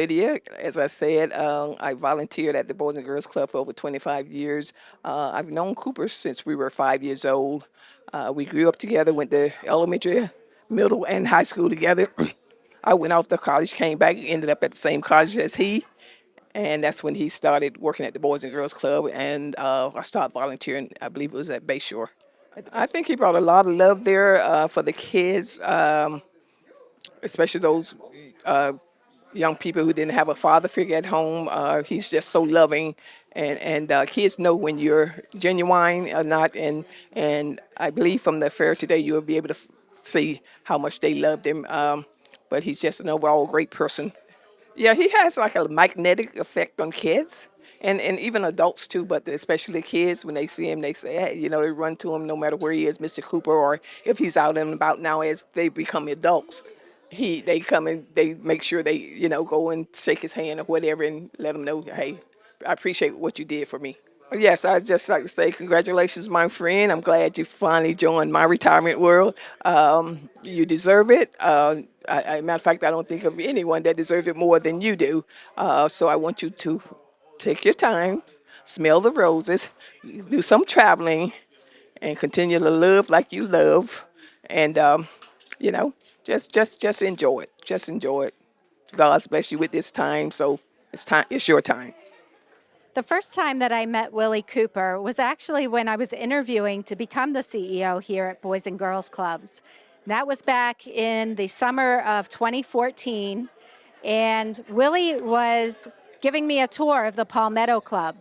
Lydia. As I said, I volunteered at the Boys and Girls Club for over 25 years. I've known Cooper since we were 5 years old. We grew up together, went to elementary, middle, and high school together. I went off to college, came back, ended up at the same college as he, and that's when he started working at the Boys and Girls Club, and I started volunteering. I believe it was at Bayshore. I think he brought a lot of love there for the kids, especially those young people who didn't have a father figure at home. He's just so loving, and kids know when you're genuine or not. And I believe from the affair today, you'll be able to see how much they loved him. But he's just an overall great person. Yeah, he has like a magnetic effect on kids. And even adults too, but especially kids, when they see him, they say, hey, they run to him no matter where he is, Mr. Cooper, or if he's out and about now as they become adults. They come and they make sure they, go and shake his hand or whatever and let him know, hey, I appreciate what you did for me. Yes, I'd just like to say congratulations, my friend. I'm glad you finally joined my retirement world. You deserve it. Matter of fact, I don't think of anyone that deserves it more than you do. So I want you to take your time, smell the roses, do some traveling, and continue to love like you love, and you know, just enjoy it. Just enjoy it. God's bless you with this time. So it's time. It's your time. The first time that I met Willie Cooper was actually when I was interviewing to become the CEO here at Boys and Girls Clubs. That was back in the summer of 2014, and Willie was giving me a tour of the Palmetto Club.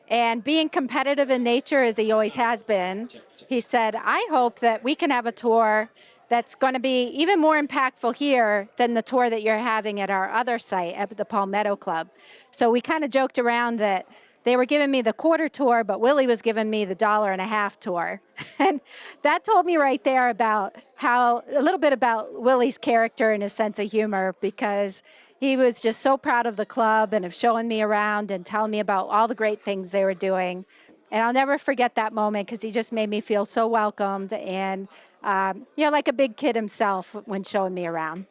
And being competitive in nature, as he always has been, he said, I hope that we can have a tour that's going to be even more impactful here than the tour that you're having at our other site at the Palmetto Club. So we kind of joked around that they were giving me the quarter tour, but Willie was giving me the $1.50 tour. And that told me right there about a little bit about Willie's character and his sense of humor, because he was just so proud of the club and of showing me around and telling me about all the great things they were doing. And I'll never forget that moment because he just made me feel so welcomed and, like a big kid himself when showing me around.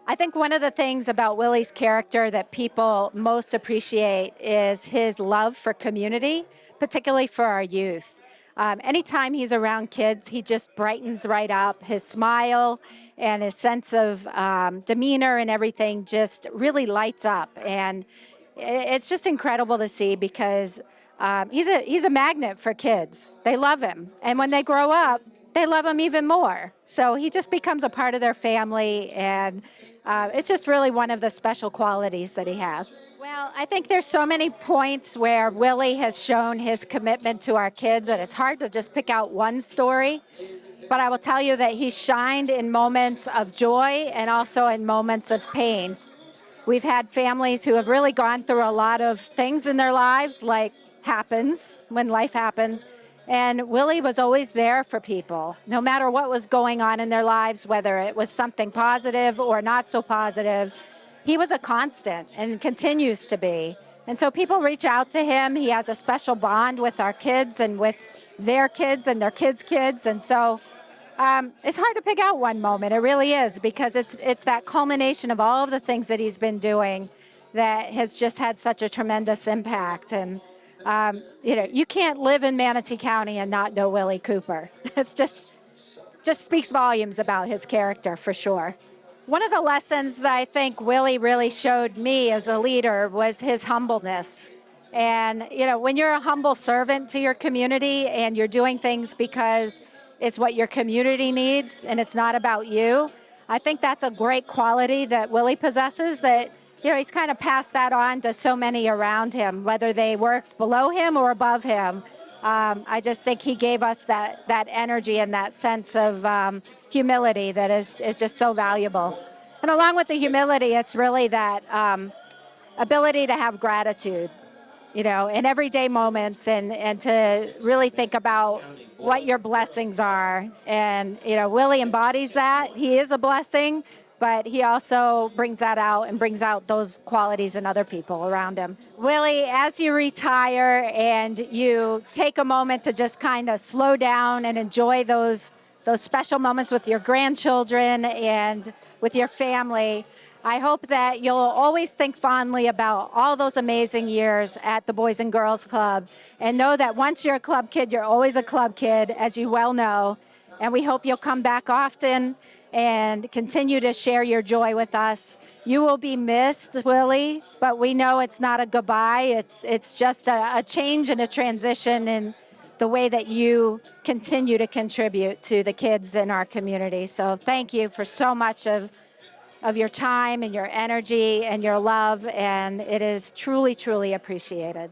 I think one of the things about Willie's character that people most appreciate is his love for community, particularly for our youth. Anytime he's around kids, he just brightens right up. His smile and his sense of demeanor and everything just really lights up. And it's just incredible to see because he's a magnet for kids. They love him. And when they grow up, they love him even more. So he just becomes a part of their family, and it's just really one of the special qualities that he has. Well, I think there's so many points where Willie has shown his commitment to our kids that it's hard to just pick out one story. But I will tell you that he shined in moments of joy and also in moments of pain. We've had families who have really gone through a lot of things in their lives, like happens when life happens. And Willie was always there for people, no matter what was going on in their lives, whether it was something positive or not so positive. He was a constant and continues to be. And so people reach out to him. He has a special bond with our kids and with their kids and their kids' kids. And so it's hard to pick out one moment. It really is, because it's that culmination of all of the things that he's been doing that has just had such a tremendous impact. And you can't live in Manatee County and not know Willie Cooper. It's just speaks volumes about his character for sure. One of the lessons that I think Willie really showed me as a leader was his humbleness. And, when you're a humble servant to your community and you're doing things because it's what your community needs and it's not about you, I think that's a great quality that Willie possesses, that he's kind of passed that on to so many around him, whether they worked below him or above him. I just think he gave us that energy and that sense of humility that is just so valuable. And along with the humility, it's really that ability to have gratitude, in everyday moments, and to really think about what your blessings are. And, Willie embodies that. He is a blessing, but he also brings that out and brings out those qualities in other people around him. Willie, as you retire and you take a moment to just kind of slow down and enjoy those special moments with your grandchildren and with your family, I hope that you'll always think fondly about all those amazing years at the Boys and Girls Club and know that once you're a club kid, you're always a club kid, as you well know. And we hope you'll come back often and continue to share your joy with us. You will be missed, Willie, but we know it's not a goodbye. It's just a change and a transition in the way that you continue to contribute to the kids in our community. So thank you for so much of your time and your energy and your love, and it is truly, truly appreciated.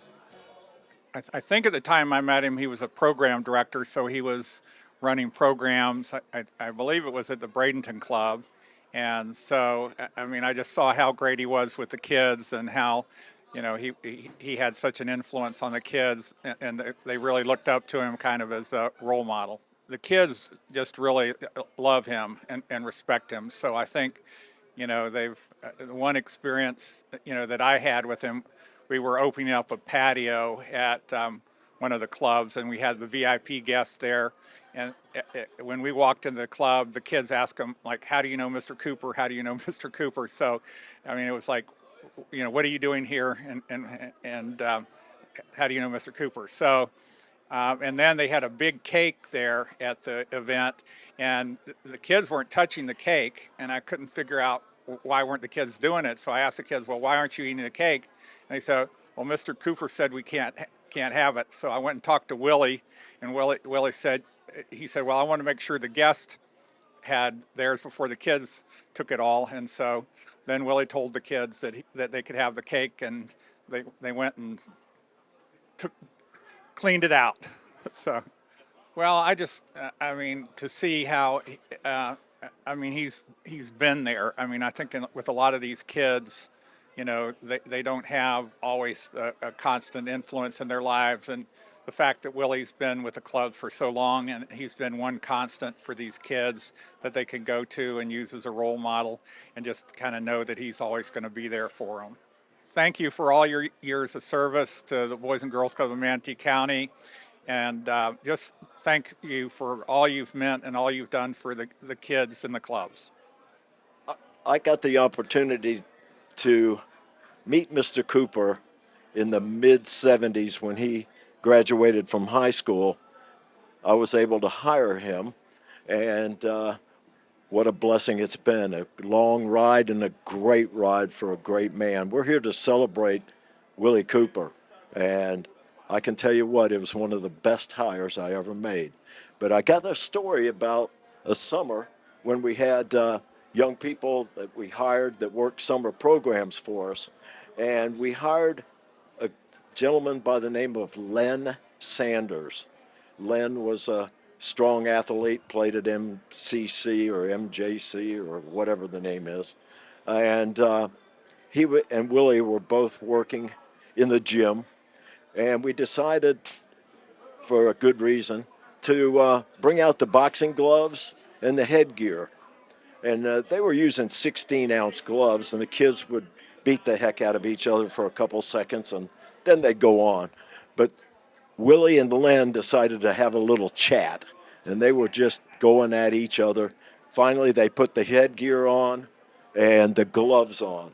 I think at the time I met him, he was a program director, so he was running programs. I believe it was at the Bradenton Club. And so, I mean, I just saw how great he was with the kids and how, he had such an influence on the kids, and they really looked up to him kind of as a role model. The kids just really love him and respect him. So I think, they've one experience, that I had with him, we were opening up a patio at one of the clubs, and we had the VIP guests there. And when we walked into the club, the kids asked him, like, "How do you know Mr. Cooper? How do you know Mr. Cooper?" So, I mean, it was like, what are you doing here? And how do you know Mr. Cooper? So, and then they had a big cake there at the event, and the kids weren't touching the cake, and I couldn't figure out why weren't the kids doing it. So I asked the kids, "Well, why aren't you eating the cake?" And they said, "Well, Mr. Cooper said we can't have it." So I went and talked to Willie, and Willie said, "Well, I want to make sure the guests had theirs before the kids took it all." And so then Willie told the kids that they could have the cake, and they went and took cleaned it out. So, well, I mean, to see how, I mean, he's been there. I mean, I think with a lot of these kids, they don't have always a constant influence in their lives. And the fact that Willie's been with the club for so long and he's been one constant for these kids that they can go to and use as a role model and just kind of know that he's always going to be there for them. Thank you for all your years of service to the Boys and Girls Club of Manatee County. And just thank you for all you've meant and all you've done for the kids in the clubs. I got the opportunity to meet Mr. Cooper in the mid 70s when he graduated from high school. I was able to hire him, and what a blessing it's been. A long ride and a great ride for a great man. We're here to celebrate Willie Cooper, and I can tell you what, it was one of the best hires I ever made. But I got a story about a summer when we had young people that we hired that worked summer programs for us, and we hired a gentleman by the name of Len Sanders. Len was a strong athlete, played at MCC or MJC or whatever the name is, and he and Willie were both working in the gym, and we decided, for a good reason, to bring out the boxing gloves and the headgear. And they were using 16-ounce gloves, and the kids would beat the heck out of each other for a couple seconds, and then they'd go on. But Willie and Len decided to have a little chat, and they were just going at each other. Finally, they put the headgear on and the gloves on.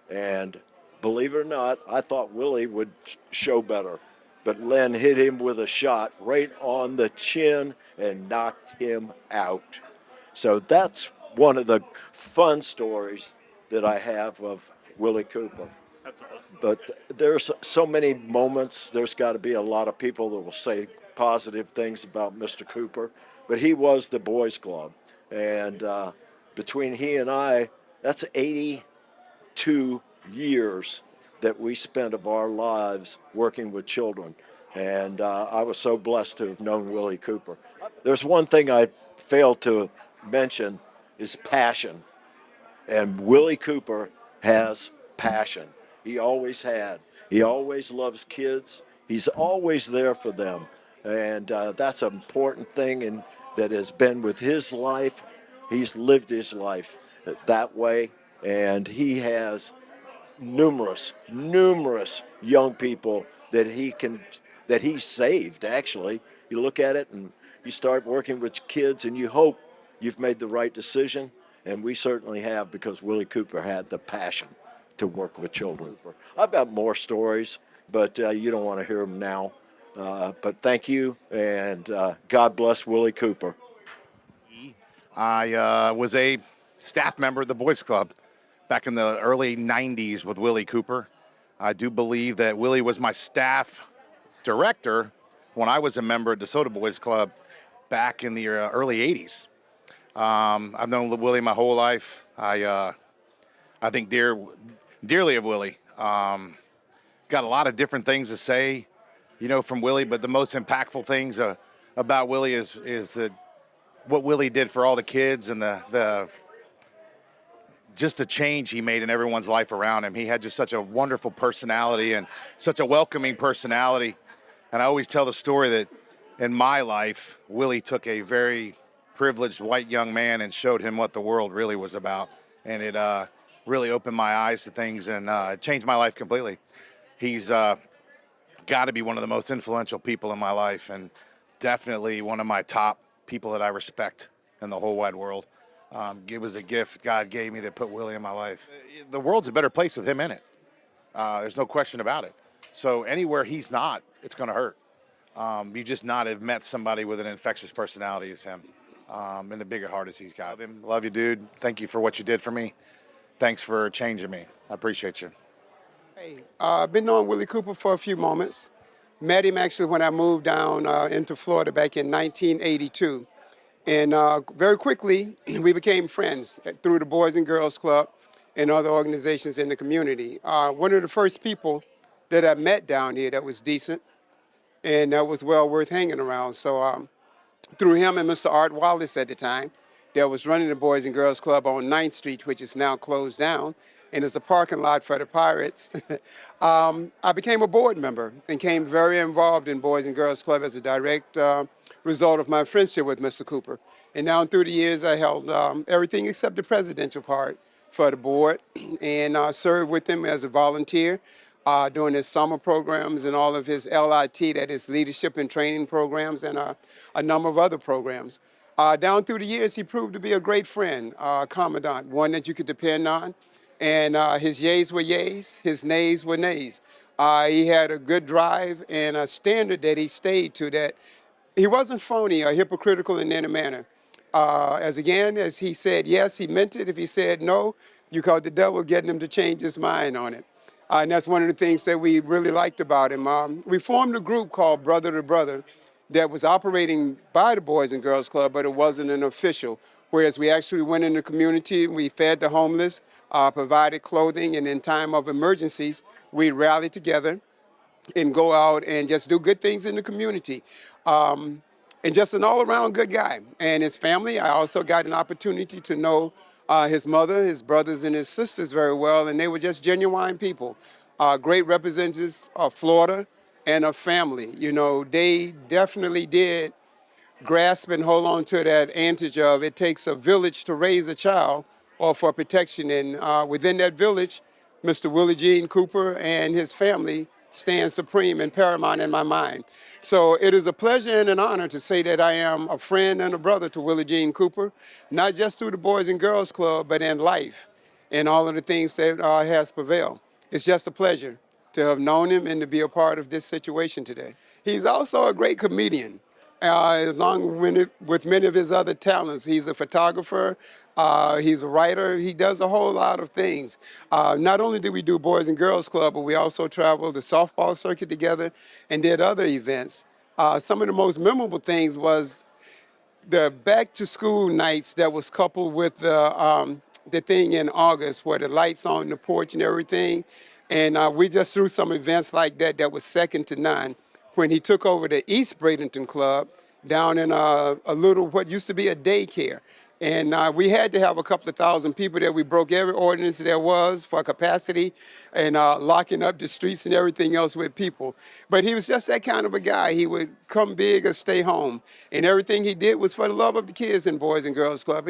And believe it or not, I thought Willie would show better. But Len hit him with a shot right on the chin and knocked him out. So that's one of the fun stories that I have of Willie Cooper. That's awesome. But there's so many moments. There's got to be a lot of people that will say positive things about Mr. Cooper. But he was the boys' club. And between he and I, that's 82 years that we spent of our lives working with children. And I was so blessed to have known Willie Cooper. There's one thing I failed to mention is passion. And Willie Cooper has passion. He always had. He always loves kids. He's always there for them. And that's an important thing and that has been with his life. He's lived his life that way. And he has numerous young people that he's saved, actually. You look at it and you start working with kids and you hope you've made the right decision. And we certainly have, because Willie Cooper had the passion to work with children. I've got more stories, but you don't want to hear them now. But thank you, and God bless Willie Cooper. I was a staff member of the Boys Club back in the early 90s with Willie Cooper. I do believe that Willie was my staff director when I was a member of DeSoto Boys Club back in the early 80s. I've known Willie my whole life. I think dearly of Willie. Got a lot of different things to say, from Willie, but the most impactful things about Willie is that what Willie did for all the kids and just the change he made in everyone's life around him. He had just such a wonderful personality and such a welcoming personality. And I always tell the story that in my life, Willie took a very privileged white young man and showed him what the world really was about. And it really opened my eyes to things and it changed my life completely. He's got to be one of the most influential people in my life and definitely one of my top people that I respect in the whole wide world. It was a gift God gave me that put Willie in my life. The world's a better place with him in it. There's no question about it. So anywhere he's not, it's going to hurt. You just not have met somebody with an infectious personality as him and a bigger heart as he's got. Love you, dude. Thank you for what you did for me. Thanks for changing me. I appreciate you. Hey, I've been knowing Willie Cooper for a few moments. Met him actually when I moved down into Florida back in 1982. And very quickly, we became friends through the Boys and Girls Club and other organizations in the community. One of the first people that I met down here that was decent and that was well worth hanging around. So through him and Mr. Art Wallace at the time, that was running the Boys and Girls Club on 9th Street, which is now closed down, and it's a parking lot for the Pirates. I became a board member and became very involved in Boys and Girls Club as a direct result of my friendship with Mr. Cooper. And now through the years, I held everything except the presidential part for the board and served with him as a volunteer during his summer programs and all of his LIT, that is leadership and training programs, and a number of other programs. Down through the years, he proved to be a great friend, commandant, one that you could depend on. And his yays were yays, his nays were nays. He had a good drive and a standard that he stayed to, that he wasn't phony or hypocritical in any manner. As he said yes, he meant it. If he said no, you caught the devil getting him to change his mind on it. And that's one of the things that we really liked about him. We formed a group called Brother to Brother that was operating by the Boys and Girls Club, but it wasn't an official. Whereas we actually went in the community, we fed the homeless, provided clothing, and in time of emergencies, we rallied together and go out and just do good things in the community. And just an all-around good guy. And his family, I also got an opportunity to know his mother, his brothers, and his sisters very well, and they were just genuine people. Great representatives of Florida and of family. They definitely did grasp and hold on to that advantage of it takes a village to raise a child or for protection. And within that village, Mr. Willie Jean Cooper and his family stand supreme and paramount in my mind. So it is a pleasure and an honor to say that I am a friend and a brother to Willie Jean Cooper, not just through the Boys and Girls Club, but in life and all of the things that has prevailed. It's just a pleasure to have known him and to be a part of this situation today. He's also a great comedian, along with many of his other talents. He's a photographer, he's a writer, he does a whole lot of things. Not only did we do Boys and Girls Club, but we also traveled the softball circuit together and did other events. Some of the most memorable things was the back to school nights that was coupled with the thing in August where the lights on the porch and everything. And we just threw some events like that was second to none. When he took over the East Bradenton Club down in a little, what used to be a daycare. And we had to have a couple of thousand people there. We broke every ordinance there was for capacity and locking up the streets and everything else with people. But he was just that kind of a guy. He would come big or stay home. And everything he did was for the love of the kids in Boys and Girls Club.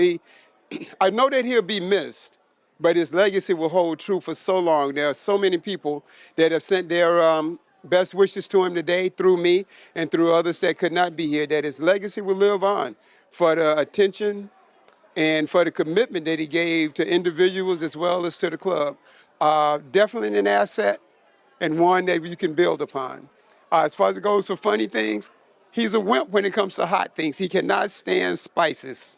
I know that he'll be missed, but his legacy will hold true for so long. There are so many people that have sent their best wishes to him today through me and through others that could not be here, that his legacy will live on for the attention and for the commitment that he gave to individuals as well as to the club. Definitely an asset and one that you can build upon. As far as it goes for funny things, he's a wimp when it comes to hot things. He cannot stand spices.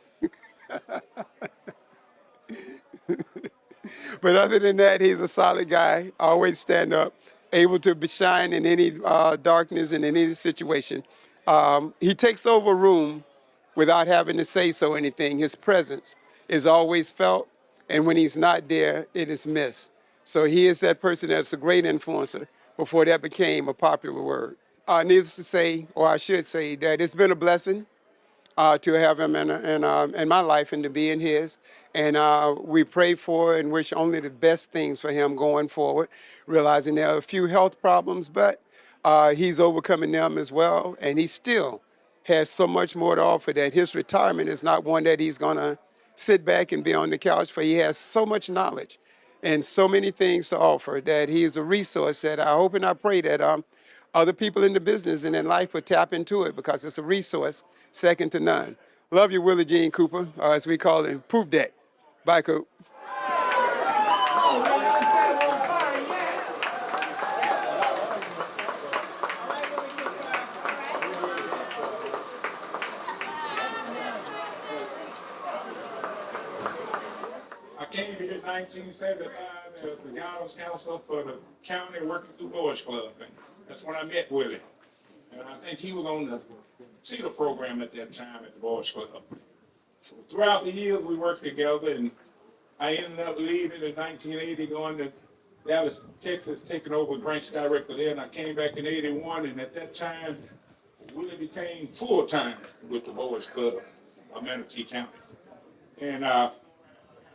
But other than that, he's a solid guy, always stand up, able to shine in any darkness and in any situation. He takes over a room without having to say so anything. His presence is always felt, and when he's not there, it is missed. So he is that person that's a great influencer before that became a popular word. Needless to say, or I should say, that it's been a blessing to have him in my life and to be in his. And we pray for and wish only the best things for him going forward, realizing there are a few health problems, but he's overcoming them as well. And he still has so much more to offer that his retirement is not one that he's going to sit back and be on the couch for. He has so much knowledge and so many things to offer that he is a resource that I hope and I pray that other people in the business and in life would tap into it because it's a resource second to none. Love you, Willie Jean Cooper, or as we call him, Poop Deck. Bye, Coop. I came here in 1975 as the guidance counselor for the county working through Boys Club. And that's when I met Willie. And I think he was on the CETA program at that time at the Boys Club. So throughout the years we worked together, and I ended up leaving in 1980, going to Dallas, Texas, taking over branch director there, and I came back in 81, and at that time, Willie became full-time with the Boys Club of Manatee County. And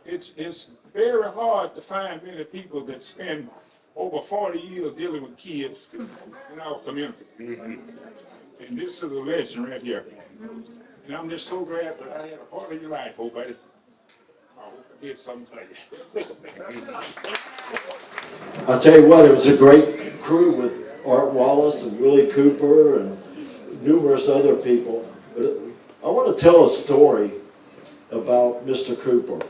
it's very hard to find many people that spend over 40 years dealing with kids in our community. And this is a legend right here. And I'm just so glad that I had a part of your life, oh buddy. I hope I did something for you. I'll tell you what, it was a great crew with Art Wallace and Willie Cooper and numerous other people. But I want to tell a story about Mr. Cooper.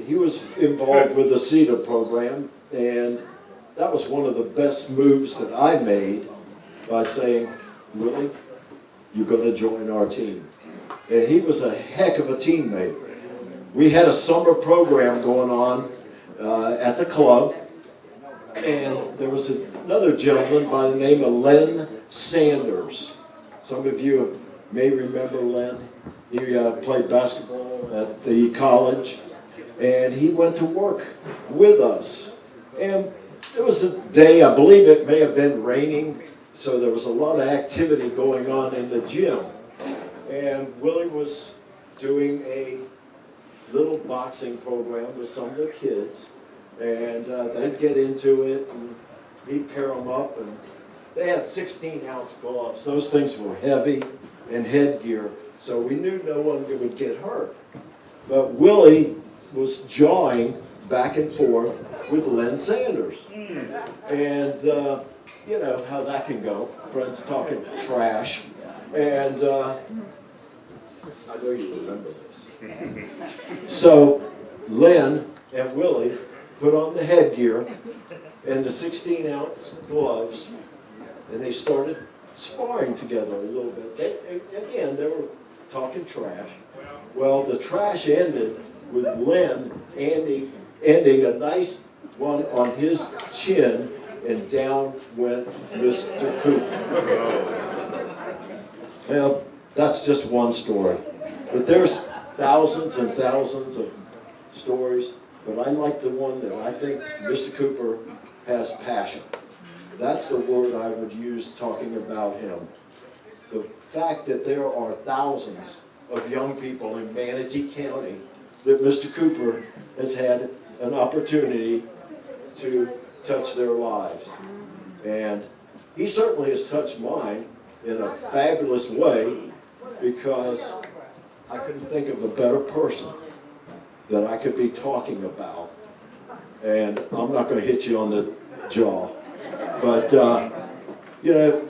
He was involved with the CETA program, and that was one of the best moves that I made by saying, Willie, you're going to join our team. And he was a heck of a teammate. We had a summer program going on at the club, and there was another gentleman by the name of Len Sanders. Some of you may remember Len. He played basketball at the college, and he went to work with us. And it was a day, I believe it may have been raining, so there was a lot of activity going on in the gym. And Willie was doing a little boxing program with some of the kids, and they'd get into it, and he'd pair them up, and they had 16-ounce gloves. Those things were heavy, and headgear, so we knew no one would get hurt. But Willie was jawing back and forth with Len Sanders. And you know how that can go, friends talking trash. And I know you remember this. So Len and Willie put on the headgear and the 16-ounce gloves, and they started sparring together a little bit. Again, they were talking trash. Well, the trash ended with Len ending a nice one on his chin, and down went Mr. Cooper. Well, that's just one story. But there's thousands and thousands of stories, but I like the one that I think Mr. Cooper has passion. That's the word I would use talking about him. The fact that there are thousands of young people in Manatee County that Mr. Cooper has had an opportunity to touch their lives. And he certainly has touched mine in a fabulous way, because I couldn't think of a better person that I could be talking about. And I'm not going to hit you on the jaw. But, you know,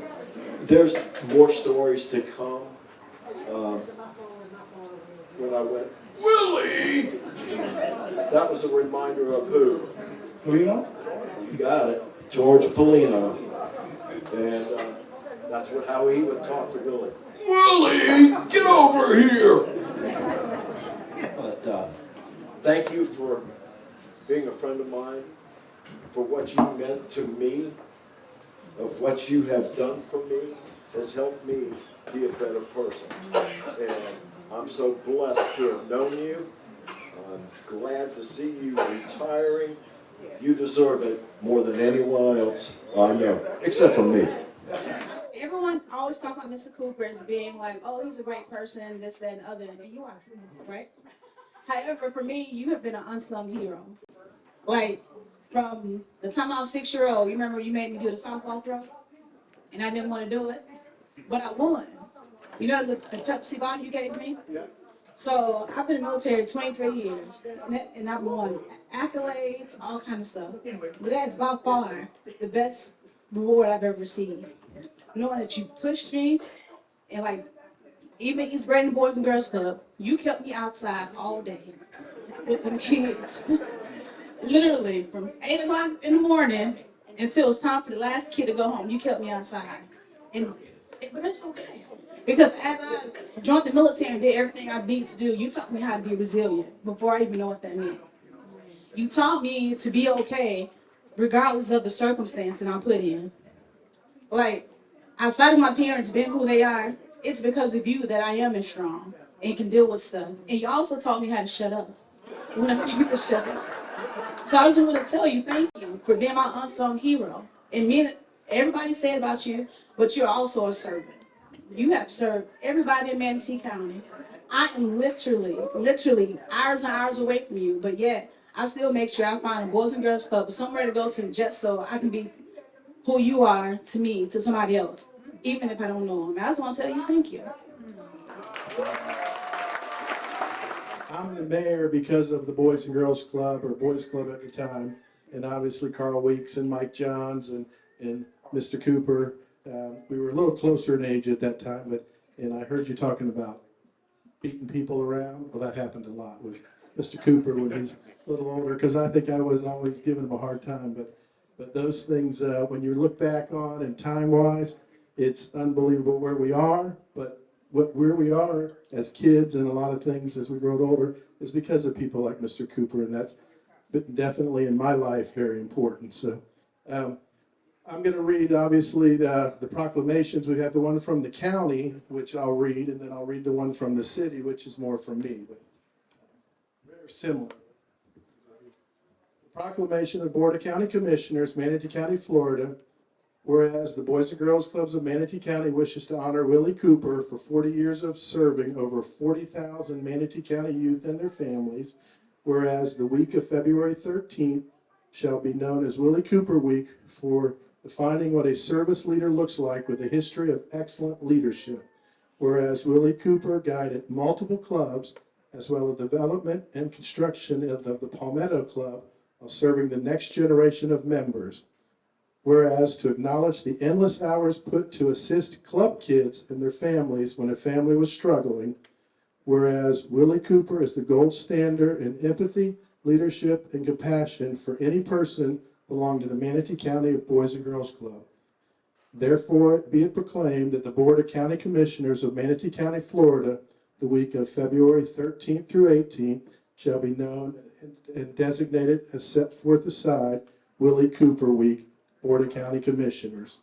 there's more stories to come. When I went, That was a reminder of who? Polino? You got it. George Polino. And that's how he would talk to Willie. Willie, get over here! But thank you for being a friend of mine, for what you meant to me, of what you have done for me, has helped me be a better person. And I'm so blessed to have known you. I'm glad to see you retiring. You deserve it more than anyone else I know, except for me. Everyone always talk about Mr. Cooper as being like, oh, he's a great person, this, that, and other, and you are, right? However, for me, you have been an unsung hero. Like, from the time I was 6-year-old, you remember you made me do the softball throw? And I didn't want to do it, but I won. You know the Pepsi bottle you gave me? Yeah. So I've been in the military 23 years, and I've won accolades, all kind of stuff. But that's by far the best reward I've ever received. Knowing that you pushed me, and like, even East Braden Boys and Girls Club, you kept me outside all day with them kids. Literally, from 8 o'clock in the morning until it was time for the last kid to go home, you kept me outside. But it's okay. Because as I joined the military and did everything I need to do, you taught me how to be resilient before I even know what that meant. You taught me to be okay regardless of the circumstance that I'm put in. Like, outside of my parents being who they are, it's because of you that I am as strong and can deal with stuff. And you also taught me how to shut up when I need to shut up. So I just want to tell you, thank you for being my unsung hero. And everybody said about you, but you're also a servant. You have served everybody in Manatee County. I am literally hours and hours away from you, but yet I still make sure I find a Boys and Girls Club, somewhere to go to just so I can be who you are to me, to somebody else, even if I don't know them. I just want to tell you thank you. I'm the mayor because of the Boys and Girls Club, or Boys Club at the time, and obviously Carl Weeks and Mike Johns and Mr. Cooper. We were a little closer in age at that time, and I heard you talking about beating people around. Well, that happened a lot with Mr. Cooper when he's a little older, because I think I was always giving him a hard time. But those things, when you look back on and time-wise, it's unbelievable where we are, but where we are as kids and a lot of things as we grow older is because of people like Mr. Cooper, and that's been definitely in my life very important. So I'm going to read, obviously, the proclamations. We have the one from the county, which I'll read, and then I'll read the one from the city, which is more from me, but very similar. The proclamation of the Board of County Commissioners, Manatee County, Florida. Whereas the Boys and Girls Clubs of Manatee County wishes to honor Willie Cooper for 40 years of serving over 40,000 Manatee County youth and their families. Whereas the week of February 13th shall be known as Willie Cooper Week for defining what a service leader looks like with a history of excellent leadership. Whereas Willie Cooper guided multiple clubs as well as development and construction of the Palmetto Club while serving the next generation of members. Whereas to acknowledge the endless hours put to assist club kids and their families when a family was struggling. Whereas Willie Cooper is the gold standard in empathy, leadership, and compassion for any person belonging to the Manatee County Boys and Girls Club. Therefore, be it proclaimed that the Board of County Commissioners of Manatee County, Florida, the week of February 13th through 18th, shall be known and designated as set forth aside Willie Cooper Week, Board of County Commissioners.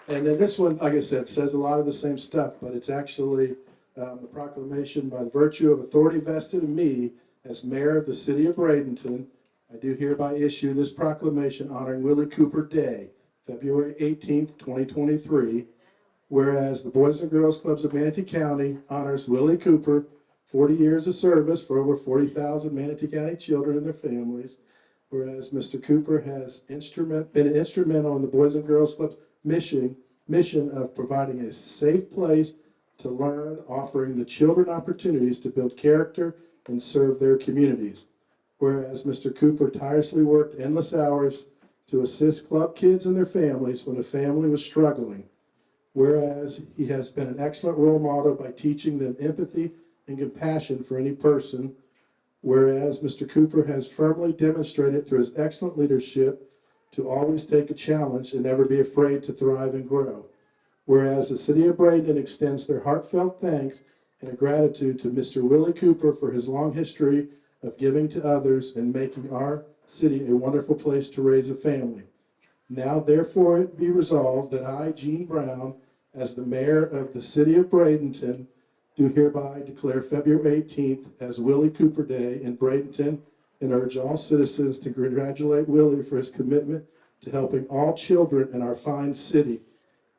And then this one, like I said, says a lot of the same stuff, but it's actually a proclamation by virtue of authority vested in me as mayor of the city of Bradenton. I do hereby issue this proclamation honoring Willie Cooper Day, February 18th, 2023. Whereas the Boys and Girls Clubs of Manatee County honors Willie Cooper, 40 years of service for over 40,000 Manatee County children and their families. Whereas Mr. Cooper has been instrumental in the Boys and Girls Club's mission of providing a safe place to learn, offering the children opportunities to build character and serve their communities. Whereas Mr. Cooper tirelessly worked endless hours to assist club kids and their families when a family was struggling. Whereas he has been an excellent role model by teaching them empathy and compassion for any person. Whereas Mr. Cooper has firmly demonstrated through his excellent leadership to always take a challenge and never be afraid to thrive and grow. Whereas the City of Bradenton extends their heartfelt thanks and gratitude to Mr. Willie Cooper for his long history of giving to others and making our city a wonderful place to raise a family. Now therefore it be resolved that I, Gene Brown, as the mayor of the City of Bradenton, do hereby declare February 18th as Willie Cooper Day in Bradenton and urge all citizens to congratulate Willie for his commitment to helping all children in our fine city.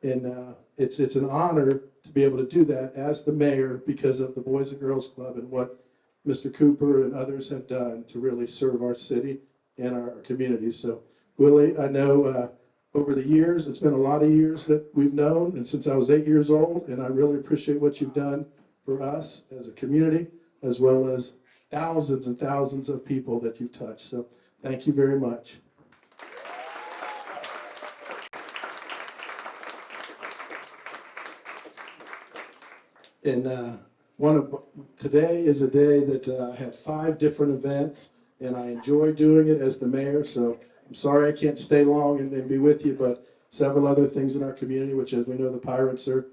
And it's an honor to be able to do that as the mayor because of the Boys and Girls Club and what Mr. Cooper and others have done to really serve our city and our community. So Willie, I know over the years, it's been a lot of years that we've known, and since I was 8 years old, and I really appreciate what you've done for us as a community, as well as thousands and thousands of people that you've touched. So thank you very much. And today is a day that I have 5 different events, and I enjoy doing it as the mayor. So I'm sorry I can't stay long and be with you, but several other things in our community, which, as we know, the Pirates are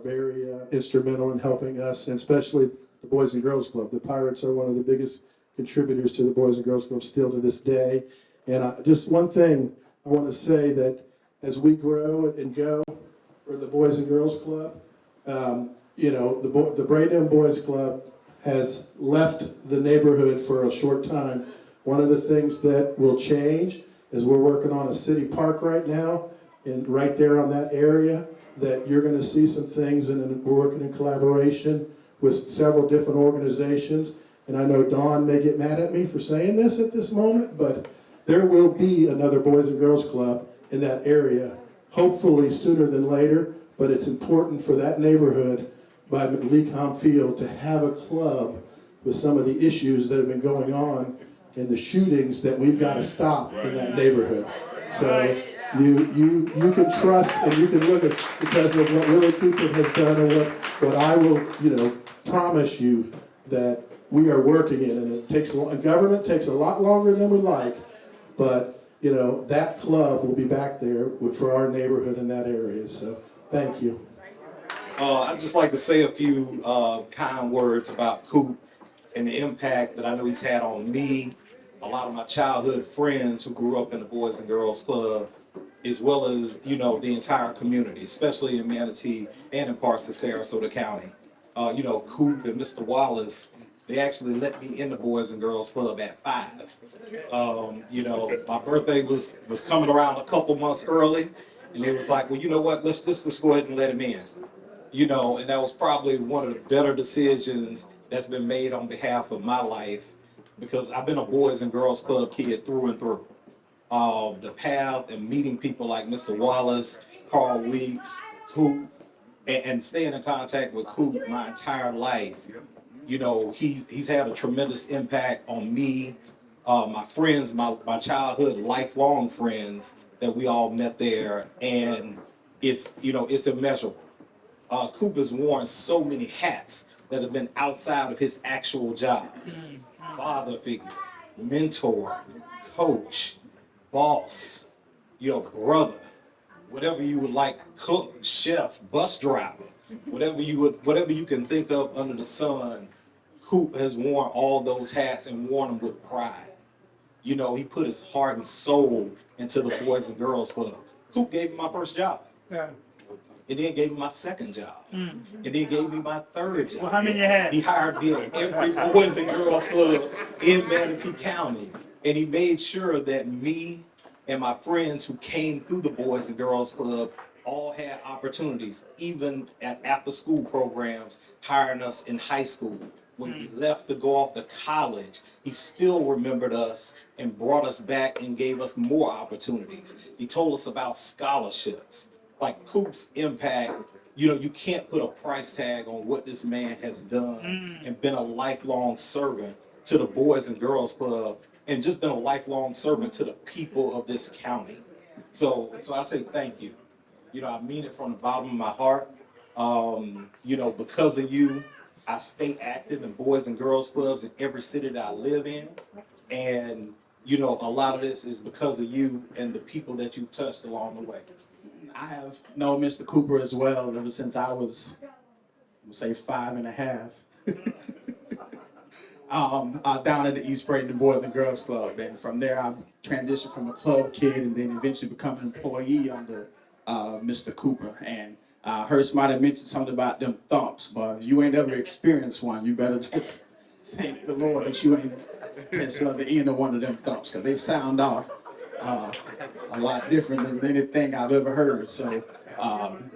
very instrumental in helping us, and especially the Boys and Girls Club. The Pirates are one of the biggest contributors to the Boys and Girls Club still to this day. And just one thing I want to say, that as we grow and go for the Boys and Girls Club, you know, the Bradenton Boys Club has left the neighborhood for a short time. One of the things that will change is we're working on a city park right now, and right there on that area, that you're going to see some things, and we're working in collaboration with several different organizations. And I know Dawn may get mad at me for saying this at this moment, but there will be another Boys and Girls Club in that area, hopefully sooner than later. But it's important for that neighborhood by Lecom Field to have a club with some of the issues that have been going on and the shootings that we've got to stop in that neighborhood. So you can trust and you can look at, because of what Willie Cooper has done, and what I will, you know, promise you that we are working in. And it takes government takes a lot longer than we like, but you know, that club will be back there for our neighborhood in that area. So thank you. I'd just like to say a few kind words about Coop and the impact that I know he's had on me, a lot of my childhood friends who grew up in the Boys and Girls Club, as well as, you know, the entire community, especially in Manatee and in parts of Sarasota County. You know, Coop and Mr. Wallace, they actually let me in the Boys and Girls Club at 5. You know, my birthday was coming around a couple months early, and they was like, well, you know what, let's go ahead and let him in. You know, and that was probably one of the better decisions that's been made on behalf of my life, because I've been a Boys and Girls Club kid through and through. The path and meeting people like Mr. Wallace, Carl Weeks, Coop, and staying in contact with Coop my entire life. You know, he's had a tremendous impact on me, my friends, my childhood lifelong friends that we all met there, and it's, you know, it's immeasurable. Coop has worn so many hats that have been outside of his actual job. Father figure, mentor, coach, boss, you know, brother, whatever you would like, cook, chef, bus driver, whatever you can think of under the sun. Coop has worn all those hats and worn them with pride. You know, he put his heart and soul into the Boys and Girls Club. Coop gave me my first job. Yeah. And then gave me my second job. And then gave me my third job. Well, how many you had? He hired me at every Boys and Girls Club in Manatee County. And he made sure that me and my friends who came through the Boys and Girls Club all had opportunities, even at after school programs, hiring us in high school. When we left to go off to college, he still remembered us and brought us back and gave us more opportunities. He told us about scholarships. Like Coop's impact, you know, you can't put a price tag on what this man has done and been a lifelong servant to the Boys and Girls Club, and just been a lifelong servant to the people of this county. So I say thank you. You know, I mean it from the bottom of my heart. You know, because of you, I stay active in boys and girls clubs in every city that I live in. And, you know, a lot of this is because of you and the people that you've touched along the way. I have known Mr. Cooper as well ever since I was, say, 5.5. Down at the East Bradenton Boys and Girls Club. And from there, I transitioned from a club kid and then eventually become an employee under Mr. Cooper. And I heard somebody mention something about them thumps, but if you ain't ever experienced one, you better just thank the Lord that you ain't at the end of one of them thumps, because they sound off a lot different than anything I've ever heard. So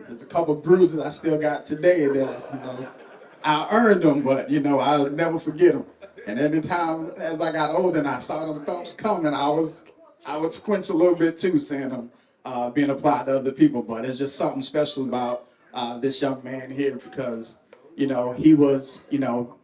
there's a couple bruises I still got today that, you know, I earned them, but, you know, I'll never forget them. And every time as I got older and I saw them thumps coming, I would squinch a little bit too, seeing them being applied to other people. But it's just something special about this young man here, because, you know, he was, you know,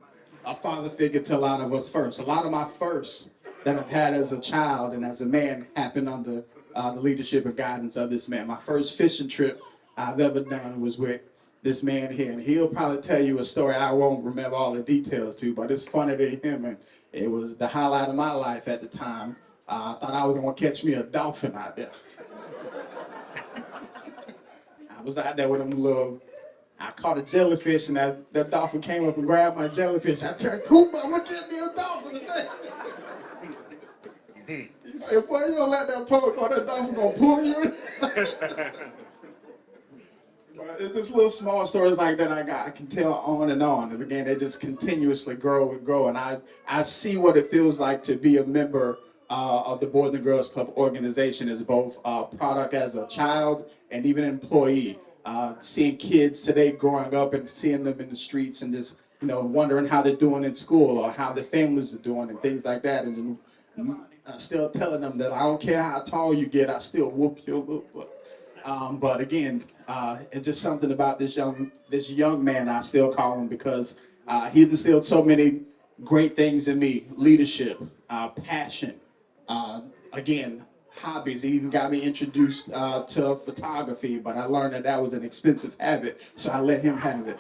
a father figure to a lot of us first. A lot of my firsts that I've had as a child and as a man happened under the leadership and guidance of this man. My first fishing trip I've ever done was with this man here, and he'll probably tell you a story I won't remember all the details to, but it's funny to him, and it was the highlight of my life at the time. I thought I was gonna catch me a dolphin out there. I was out there with them little, I caught a jellyfish, and that dolphin came up and grabbed my jellyfish. I said, Cooper, I'm gonna get me a dolphin today. He said, boy, you don't let that poke or that dolphin gonna pull you in. But it's just little small stories like that I can tell on. And again, they just continuously grow and grow. And I see what it feels like to be a member of the Boys and Girls Club organization, as both a product as a child and even an employee. Seeing kids today growing up and seeing them in the streets and just, you know, wondering how they're doing in school or how their families are doing and things like that. And still telling them that I don't care how tall you get, I still whoop your butt. But again, it's just something about this young man, I still call him, because he instilled so many great things in me: leadership, passion, again, hobbies. He even got me introduced to photography, but I learned that was an expensive habit, so I let him have it.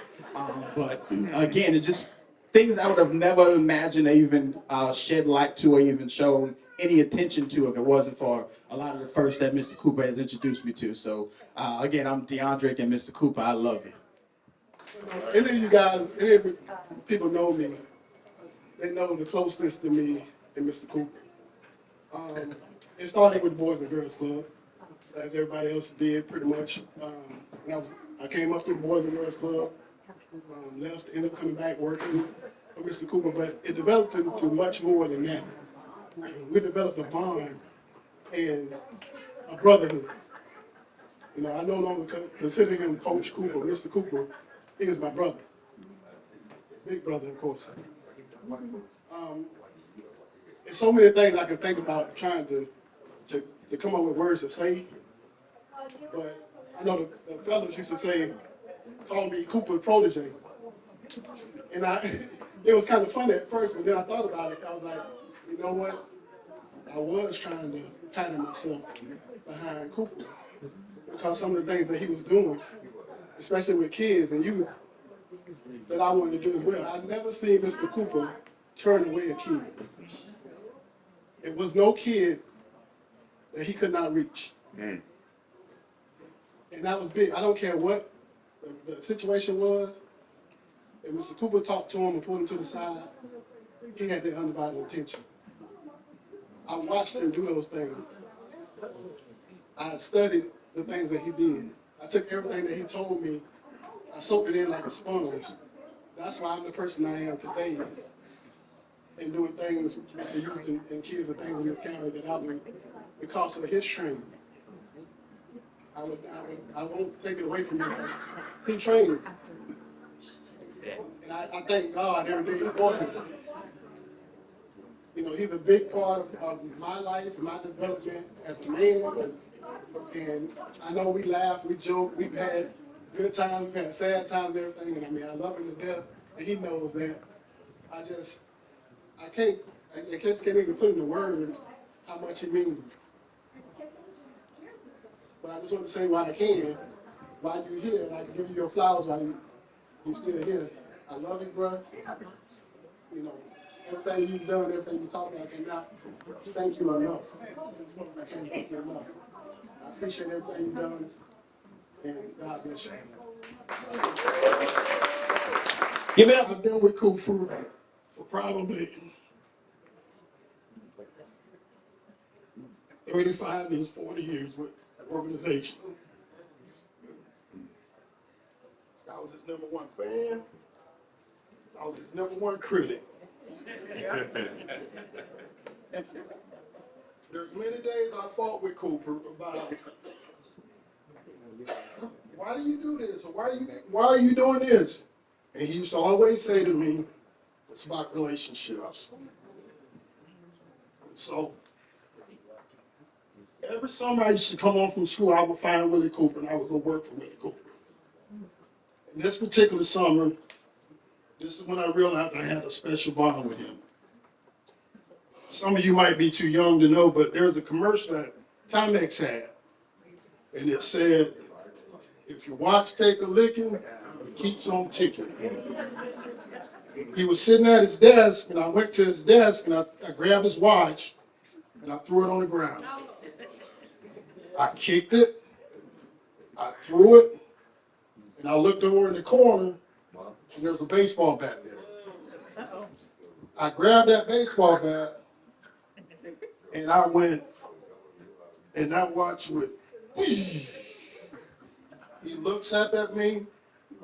But again, it just things I would have never imagined or even shed light to or even shown any attention to if it wasn't for a lot of the first that Mr. Cooper has introduced me to. So again, I'm DeAndre, and Mr. Cooper, I love you. Any of you guys, any of the people know me, they know the closeness to me and Mr. Cooper. It started with the Boys and Girls Club, as everybody else did pretty much. When I came up through the Boys and Girls Club, left, ended up coming back working for Mr. Cooper, but it developed into much more than that. We developed a bond and a brotherhood. You know, I no longer consider him Coach Cooper, Mr. Cooper. He was my brother, big brother, of course. There's so many things I could think about trying to come up with words to say, but I know the fellas used to say, call me Cooper protege. And it was kind of funny at first, but then I thought about it. I was like, you know what? I was trying to pattern myself behind Cooper, because some of the things that he was doing, especially with kids and youth, that I wanted to do as well. I've never seen Mr. Cooper turn away a kid. There was no kid that he could not reach. And that was big. I don't care what the situation was. If Mr. Cooper talked to him and pulled him to the side, he had their undivided attention. I watched him do those things. I studied the things that he did. I took everything that he told me, I soaked it in like a sponge. That's why I'm the person I am today, and doing things with the youth and kids and things in this county that I do because of his training. I won't take it away from him. He trained me. And I thank God every day for him. You know, he's a big part of my life and my development as a man. And I know we laugh, we joke, we've had good times, we've had sad times and everything. And I mean, I love him to death, and he knows that. I can't even put into words how much he means. But I just want to say while I can, while you're here, and I can give you your flowers while you're still here. I love you, bro. You know, everything you've done, everything you talk about, I cannot thank you enough. I can't thank you enough. I appreciate everything you've done, and God bless you. Give it up. I've been with Coop for probably 35 years, 40 years with the organization. I was his #1 fan. I was his #1 critic. There's many days I fought with Cooper about why do you do this or why are you doing this? And he used to always say to me, it's about relationships. And so every summer I used to come home from school, I would find Willie Cooper and I would go work for Willie Cooper. And this particular summer, this is when I realized I had a special bond with him. Some of you might be too young to know, but there's a commercial that Timex had, and it said, if your watch take a licking, it keeps on ticking. He was sitting at his desk, and I went to his desk, and I grabbed his watch, and I threw it on the ground. I kicked it, I threw it, and I looked over in the corner, and there was a baseball bat there. I grabbed that baseball bat, and I went, and that watch went, he looks up at me,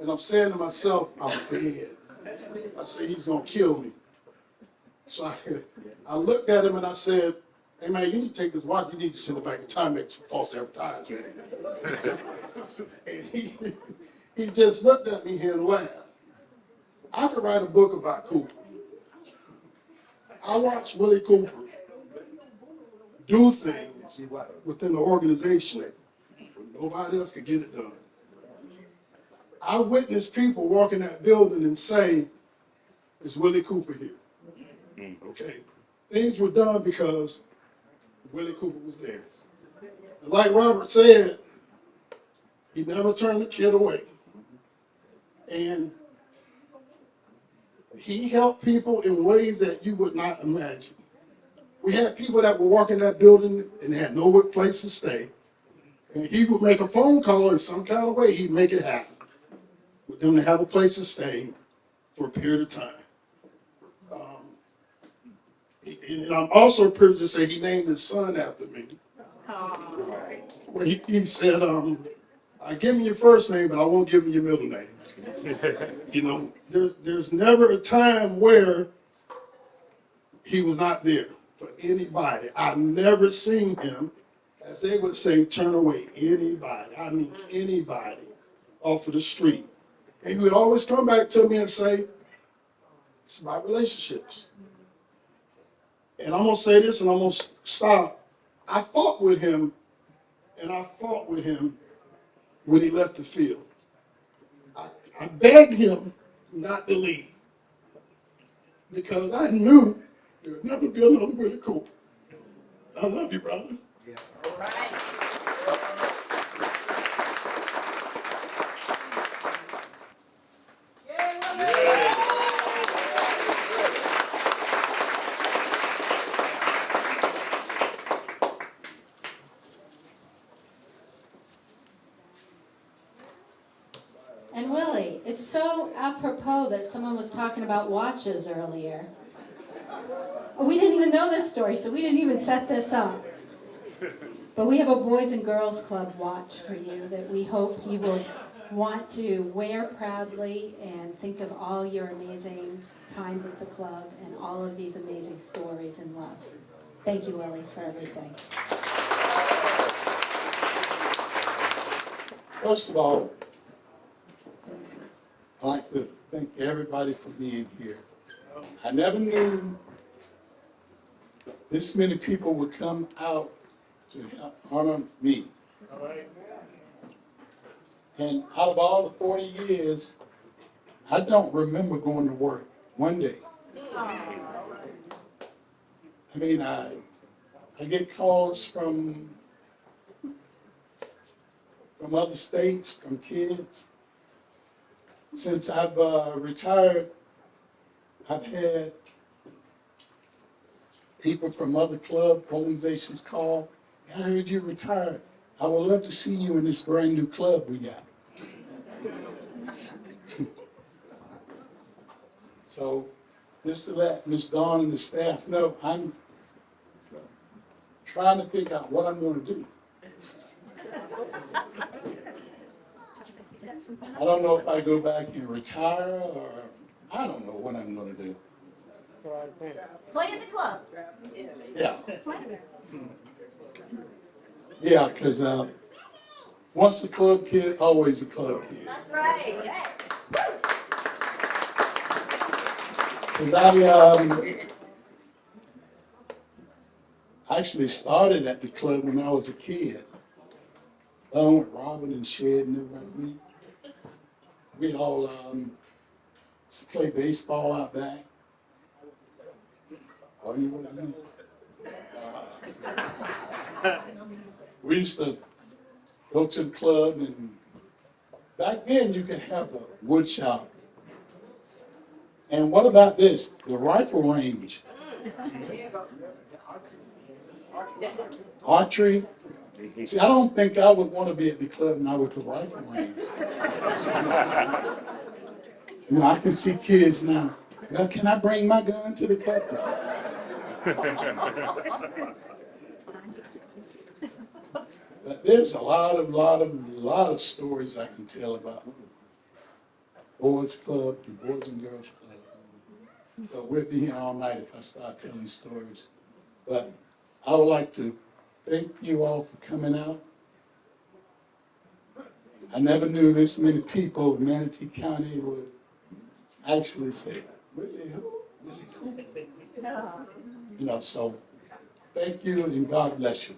and I'm saying to myself, I'm dead. I said, he's gonna kill me. So I looked at him and I said, hey man, you need to take this watch, you need to send it back to Timex for false advertising. And he just looked at me here and laughed. I could write a book about Cooper. I watched Willie Cooper do things within the organization when nobody else could get it done. I witnessed people walk in that building and say, is Willie Cooper here? Okay. Things were done because Willie Cooper was there. And like Robert said, he never turned the kid away. And he helped people in ways that you would not imagine. We had people that were walking that building and had no place to stay. And he would make a phone call in some kind of way, he'd make it happen. With them to have a place to stay for a period of time. And I'm also privileged to say he named his son after me. Where he said, I give him your first name, but I won't give him your middle name. You know, there's never a time where he was not there for anybody. I've never seen him, as they would say, turn away anybody. I mean, anybody off of the street. And he would always come back to me and say, it's about relationships. And I'm going to say this and I'm going to stop. I fought with him, and I fought with him when he left the field. I begged him not to leave because I knew there would never be another Willie Cooper. I love you, brother. Yeah. All right. And Willie, it's so apropos that someone was talking about watches earlier. We didn't even know this story, so we didn't even set this up. But we have a Boys and Girls Club watch for you that we hope you will want to wear proudly and think of all your amazing times at the club and all of these amazing stories and love. Thank you, Willie, for everything. First of all, I'd like to thank everybody for being here. I never knew this many people would come out to help honor me. And out of all the 40 years, I don't remember going to work one day. I mean, I get calls from from other states, from kids. Since I've retired, I've had people from other club organizations call. I heard you retired. I would love to see you in this brand new club we got. So just to let Ms. Dawn and the staff know, I'm trying to think out what I'm going to do. I don't know if I go back and retire or I don't know what I'm going to do. Play at the club. Yeah. Yeah, because once a club kid, always a club kid. That's right. Yes. Because I actually started at the club when I was a kid. Along with Robin and Shed and everybody. We all used to play baseball out back. Oh, you with me? We used to go to the club, and back then you could have the wood shop. And what about this? The rifle range. Archery. See, I don't think I would want to be at the club now with the rifle range. You know, I can see kids now. Well, can I bring my gun to the club? But there's a lot of stories I can tell about Boys Club and Boys and Girls Club. But we'll be here all night if I start telling stories. But I would like to thank you all for coming out. I never knew this many people in Manatee County would actually say, Willie who? Willie Cooper. You know, so thank you and God bless you.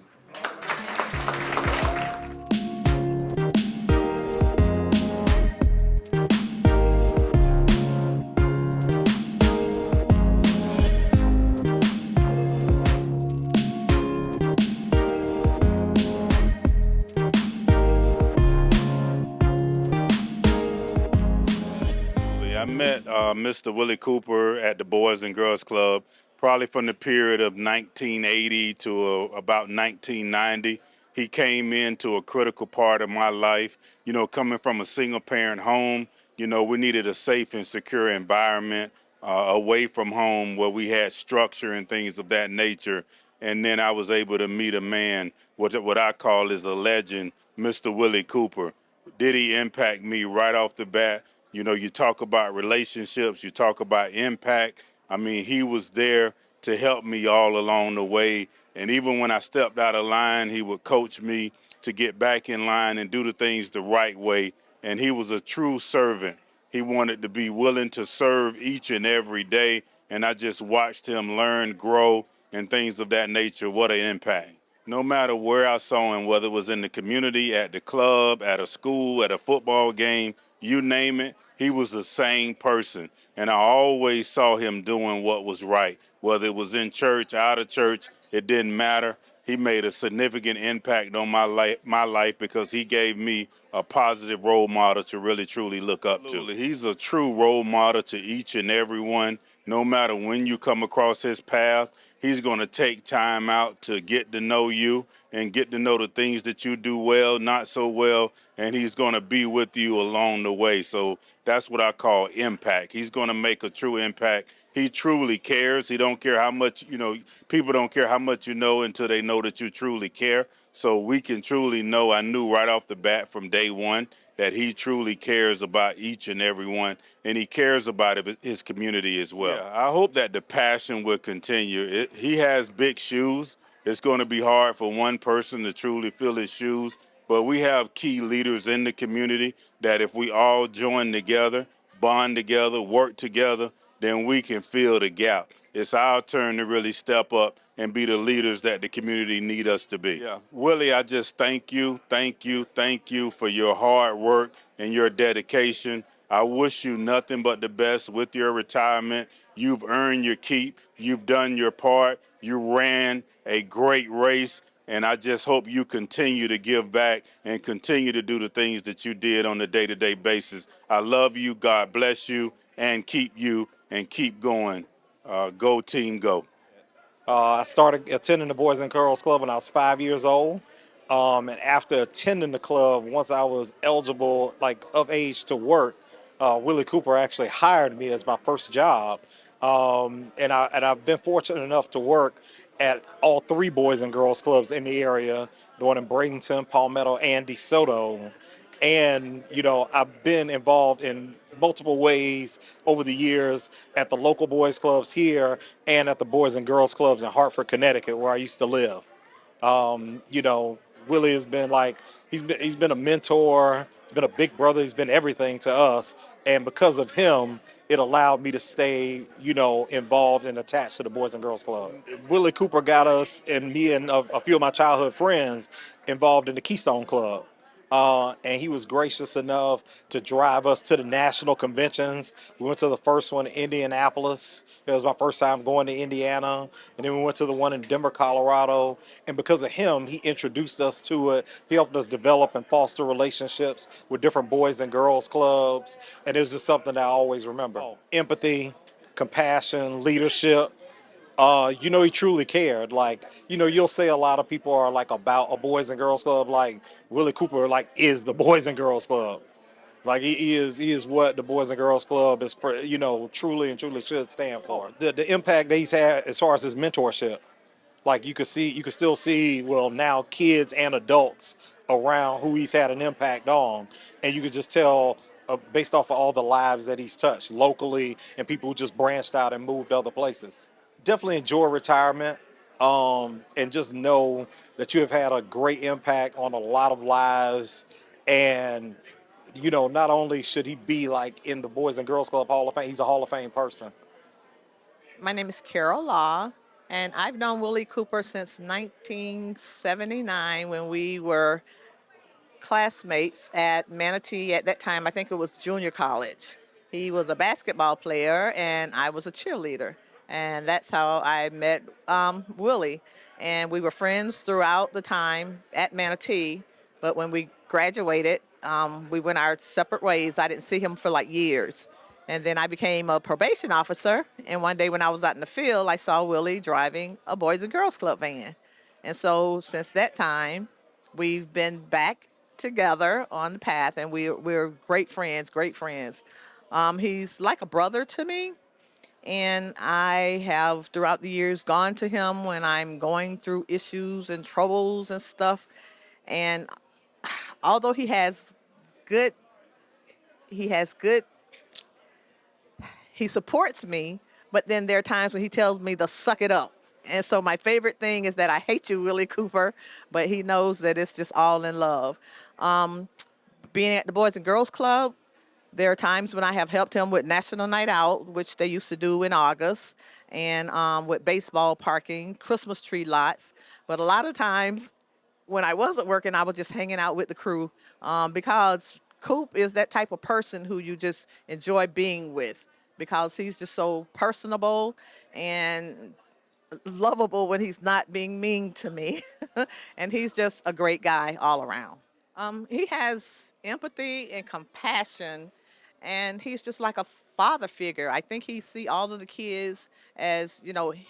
I met Mr. Willie Cooper at the Boys and Girls Club probably from the period of 1980 to about 1990. He came into a critical part of my life. You know, coming from a single parent home, you know, we needed a safe and secure environment away from home where we had structure and things of that nature. And then I was able to meet a man, what I call is a legend, Mr. Willie Cooper. Did he impact me right off the bat? You know, you talk about relationships, you talk about impact. I mean, he was there to help me all along the way. And even when I stepped out of line, he would coach me to get back in line and do the things the right way. And he was a true servant. He wanted to be willing to serve each and every day. And I just watched him learn, grow, and things of that nature. What an impact. No matter where I saw him, whether it was in the community, at the club, at a school, at a football game, you name it, he was the same person. And I always saw him doing what was right. Whether it was in church, out of church, it didn't matter. He made a significant impact on my life because he gave me a positive role model to really, truly look up to. He's a true role model to each and every one. No matter when you come across his path, he's going to take time out to get to know you and get to know the things that you do well, not so well, and he's going to be with you along the way. So that's what I call impact. He's going to make a true impact. He truly cares. He don't care how much, you know, people don't care how much you know until they know that you truly care. So we can truly know, I knew right off the bat from day one that he truly cares about each and every one, and he cares about his community as well. Yeah, I hope that the passion will continue. He has big shoes. It's going to be hard for one person to truly fill his shoes, but we have key leaders in the community that if we all join together, bond together, work together, then we can fill the gap. It's our turn to really step up and be the leaders that the community need us to be. Yeah. Willie, I just thank you for your hard work and your dedication. I wish you nothing but the best with your retirement. You've earned your keep. You've done your part. You ran a great race And I just hope you continue to give back and continue to do the things that you did on a day-to-day basis. I love you. God bless you and keep going. Go team, go. I started attending the Boys and Girls Club when I was 5 years old. And after attending the club, once I was eligible, like of age to work, Willie Cooper actually hired me as my first job. And I've been fortunate enough to work at all three Boys and Girls Clubs in the area, the one in Bradenton, Palmetto, and DeSoto. And, I've been involved in multiple ways over the years at the local boys clubs here and at the Boys and Girls Clubs in Hartford, Connecticut, where I used to live. Um, you know, Willie has been like he's been a mentor, he's been a big brother, he's been everything to us. And because of him, it allowed me to stay, involved and attached to the Boys and Girls Club. Willie Cooper got us and me and a few of my childhood friends involved in the Keystone Club. And he was gracious enough to drive us to the national conventions. We went to the first one in Indianapolis. It was my first time going to Indiana. And then we went to the one in Denver, Colorado. And because of him, he introduced us to it. He helped us develop and foster relationships with different boys and girls clubs. And it was just something that I always remember. Empathy, compassion, leadership. He truly cared. Like, you'll say a lot of people are like about a Boys and Girls Club. Like Willie Cooper, like is the Boys and Girls Club. Like he is what the Boys and Girls Club is, truly and truly should stand for. The impact that he's had as far as his mentorship. Like you could still see, well, now kids and adults around who he's had an impact on, and you could just tell based off of all the lives that he's touched locally and people who just branched out and moved other places. Definitely enjoy retirement, and just know that you have had a great impact on a lot of lives. And not only should he be like in the Boys and Girls Club Hall of Fame, he's a Hall of Fame person. My name is Carol Law, and I've known Willie Cooper since 1979 when we were classmates at Manatee. At that time, I think it was junior college. He was a basketball player, and I was a cheerleader. And that's how I met Willie. And we were friends throughout the time at Manatee. But when we graduated, we went our separate ways. I didn't see him for like years. And then I became a probation officer. And one day when I was out in the field, I saw Willie driving a Boys and Girls Club van. And so since that time, we've been back together on the path, and we're great friends, great friends. He's like a brother to me, and I have throughout the years gone to him when I'm going through issues and troubles and stuff. And although good, he has good, he supports me, but then there are times when he tells me to suck it up. And so my favorite thing is that I hate you, Willie Cooper, but he knows that it's just all in love. Um, Being at the Boys and Girls Club, there are times when I have helped him with National Night Out, which they used to do in August, and with baseball parking, Christmas tree lots. But a lot of times when I wasn't working, I was just hanging out with the crew, because Coop is that type of person who you just enjoy being with because he's just so personable and lovable when he's not being mean to me. And he's just a great guy all around. He has empathy and compassion, and he's just like a father figure. I think he see all of the kids as,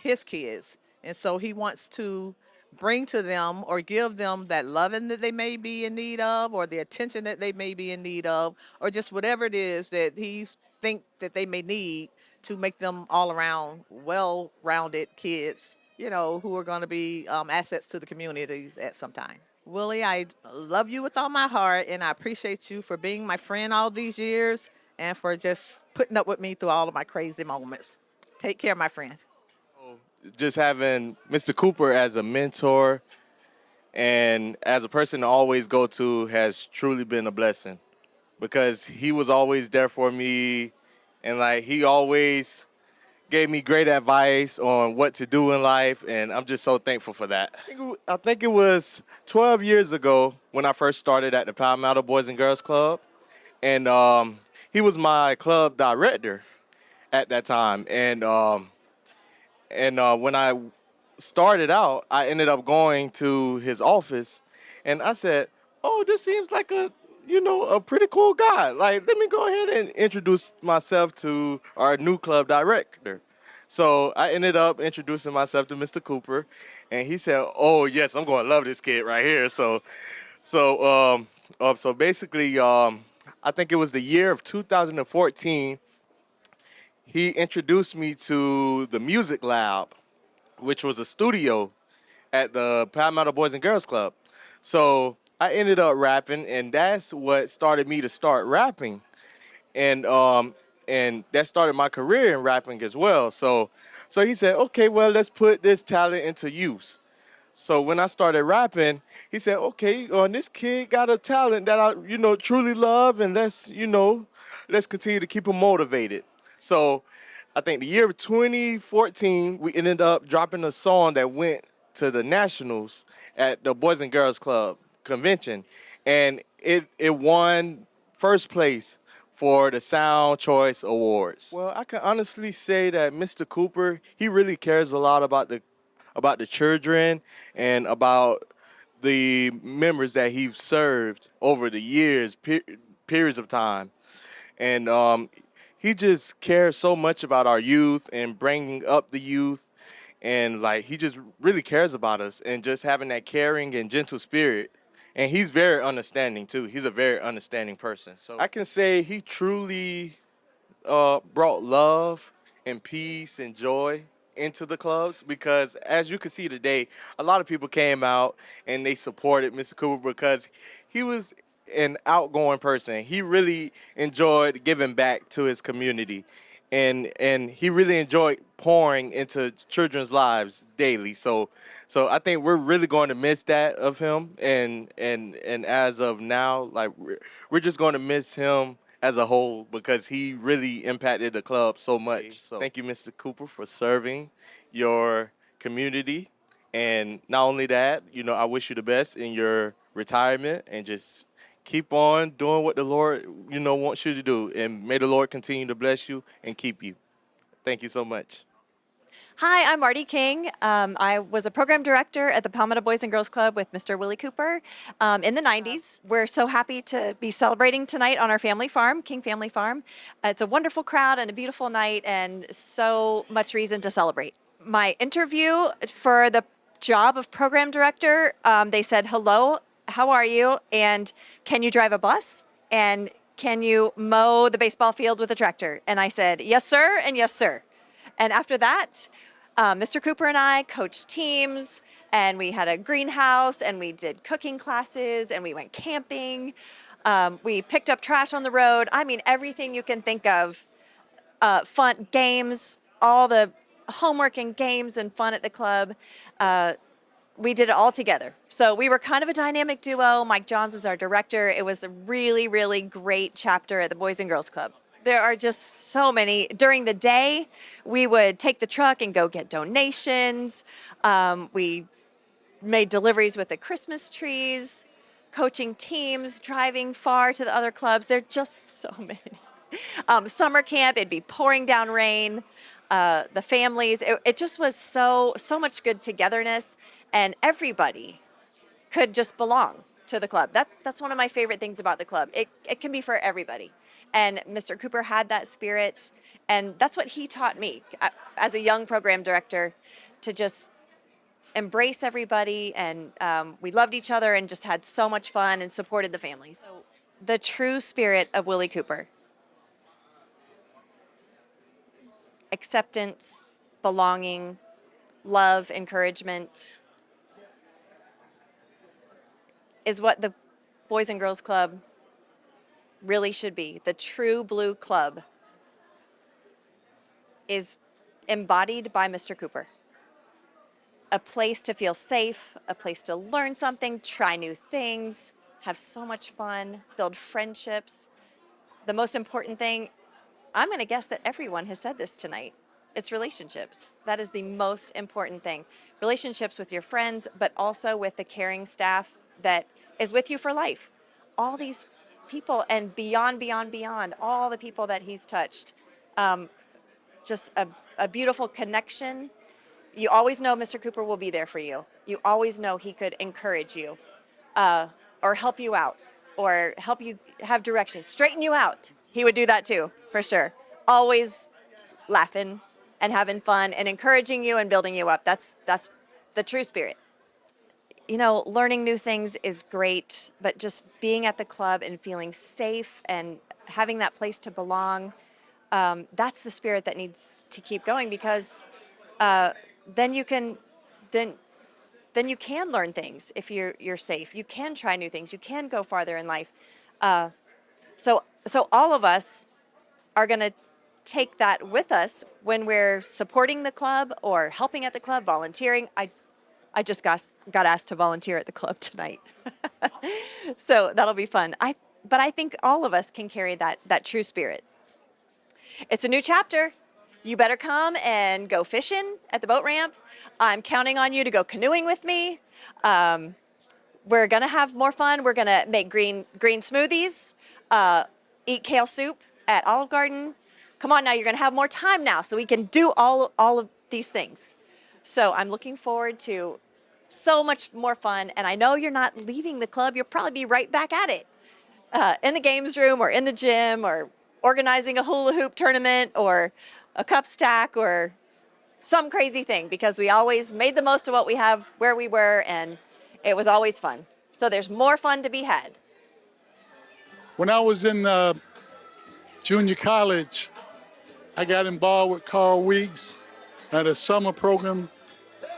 his kids. And so he wants to bring to them or give them that loving that they may be in need of, or the attention that they may be in need of, or just whatever it is that he think that they may need to make them all around well-rounded kids, who are going to be assets to the community at some time. Willie, I love you with all my heart, and I appreciate you for being my friend all these years and for just putting up with me through all of my crazy moments. Take care, my friend. Just having Mr. Cooper as a mentor and as a person to always go to has truly been a blessing because he was always there for me, and like he always gave me great advice on what to do in life, and I'm just so thankful for that. I think it was 12 years ago when I first started at the Palmetto Boys and Girls Club, and he was my club director at that time. And when I started out, I ended up going to his office, and I said, "Oh, this seems like a pretty cool guy. Like, let me go ahead and introduce myself to our new club director." So I ended up introducing myself to Mr. Cooper, and he said, "Oh yes, I'm going to love this kid right here." So basically, I think it was the year of 2014. He introduced me to the Music Lab, which was a studio at the Palmetto Boys and Girls Club. So I ended up rapping, and that's what started me to start rapping, and that started my career in rapping as well. So he said, okay, well, let's put this talent into use. So when I started rapping, he said, okay, this kid got a talent that I, truly love, and let's continue to keep him motivated. So I think the year of 2014, we ended up dropping a song that went to the nationals at the Boys and Girls Club convention, and it won first place for the Sound Choice Awards. Well, I can honestly say that Mr. Cooper, he really cares a lot about the children and about the members that he's served over the years, periods of time. And he just cares so much about our youth and bringing up the youth. And like, he just really cares about us and just having that caring and gentle spirit. And he's very understanding too. He's a very understanding person. So I can say he truly brought love and peace and joy into the clubs, because as you can see today, a lot of people came out and they supported Mr. Cooper because he was an outgoing person. He really enjoyed giving back to his community, and he really enjoyed pouring into children's lives daily. So I think we're really going to miss that of him, and as of now, like, we're just going to miss him as a whole because he really impacted the club so much. So thank you, Mr. Cooper, for serving your community. And not only that, I wish you the best in your retirement, and just keep on doing what the Lord, wants you to do. And may the Lord continue to bless you and keep you. Thank you so much. Hi, I'm Marty King. I was a program director at the Palmetto Boys and Girls Club with Mr. Willie Cooper in the 90s. We're so happy to be celebrating tonight on our family farm, King Family Farm. It's a wonderful crowd and a beautiful night, and so much reason to celebrate. My interview for the job of program director, they said, hello, how are you? And can you drive a bus? And can you mow the baseball field with a tractor? And I said, yes, sir, and yes, sir. And after that, Mr. Cooper and I coached teams, and we had a greenhouse, and we did cooking classes, and we went camping. We picked up trash on the road. I mean, everything you can think of. Fun games, all the homework and games and fun at the club. We did it all together. So we were kind of a dynamic duo. Mike Johns was our director. It was a really, really great chapter at the Boys and Girls Club. There are just so many. During the day, we would take the truck and go get donations. We made deliveries with the Christmas trees, coaching teams, driving far to the other clubs. There are just so many. Summer camp, it'd be pouring down rain. The families, it just was so much good togetherness, and everybody could just belong to the club. That's one of my favorite things about the club. It can be for everybody. And Mr. Cooper had that spirit, and that's what he taught me as a young program director, to just embrace everybody, and we loved each other and just had so much fun and supported the families. So, the true spirit of Willie Cooper. Acceptance, belonging, love, encouragement is what the Boys and Girls Club really should be. The true blue club is embodied by Mr. Cooper. A place to feel safe, a place to learn something, try new things, have so much fun, build friendships. The most important thing, I'm going to guess that everyone has said this tonight, it's relationships. That is the most important thing. Relationships with your friends, but also with the caring staff that is with you for life. All these people, and beyond, all the people that he's touched. Just a beautiful connection You always know Mr. Cooper will be there for you. You always know he could encourage you, or help you out, or help you have direction, straighten you out. He would do that too, for sure. Always laughing and having fun and encouraging you and building you up. That's the true spirit. You know, learning new things is great, but just being at the club and feeling safe and having that place to belong, that's the spirit that needs to keep going, because then you can then you can learn things if you're safe. You can try new things. You can go farther in life. So all of us are going to take that with us when we're supporting the club or helping at the club, volunteering. I just got asked to volunteer at the club tonight. So that'll be fun. But I think all of us can carry that true spirit. It's a new chapter. You better come and go fishing at the boat ramp. I'm counting on you to go canoeing with me. We're going to have more fun. We're going to make green smoothies, eat kale soup at Olive Garden. Come on now, you're going to have more time now, so we can do all of these things. So I'm looking forward to so much more fun. And I know you're not leaving the club. You'll probably be right back at it, in the games room or in the gym or organizing a hula hoop tournament or a cup stack or some crazy thing, because we always made the most of what we have where we were, and it was always fun. So there's more fun to be had. When I was in junior college, I got involved with Carl Weeks at a summer program.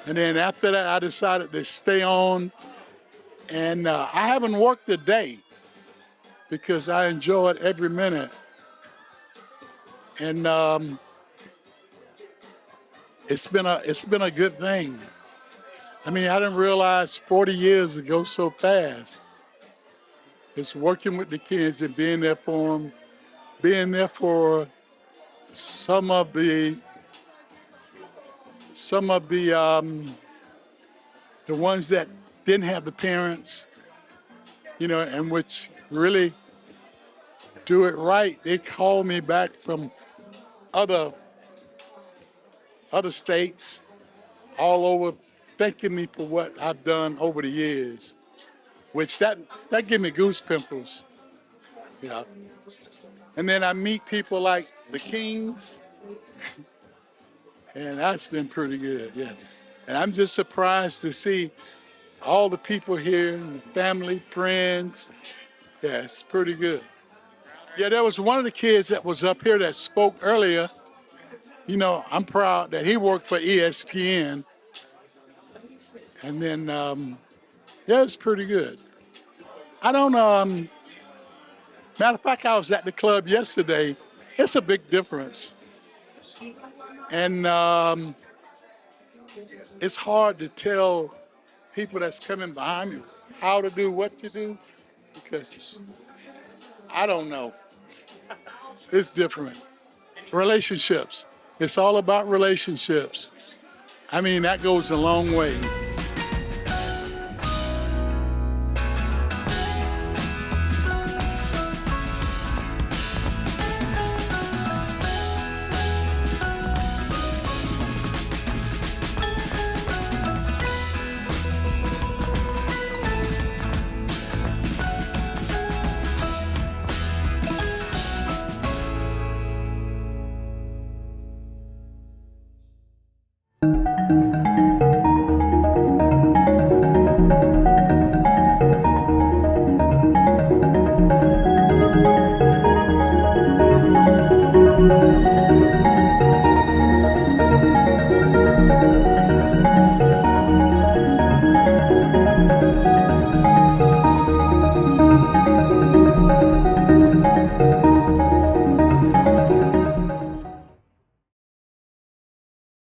And then after that, I decided to stay on. And I haven't worked a day because I enjoyed every minute. And it's been a good thing. I mean, I didn't realize 40 years ago so fast. It's working with the kids and being there for them, being there for some of the ones that didn't have the parents, you know, and which really do it right. They call me back from other states all over, thanking me for what I've done over the years, which that give me goose pimples, you know. And then I meet people like the Kings, and that's been pretty good, yes. And I'm just surprised to see all the people here, and family, friends. Yeah, it's pretty good. Yeah, there was one of the kids that was up here that spoke earlier. You know, I'm proud that he worked for ESPN. And then, yeah, it's pretty good. I don't, matter of fact, I was at the club yesterday. It's a big difference. And it's hard to tell people that's coming behind me how to do what to do, because I don't know. It's different. Relationships. It's all about relationships. I mean, that goes a long way.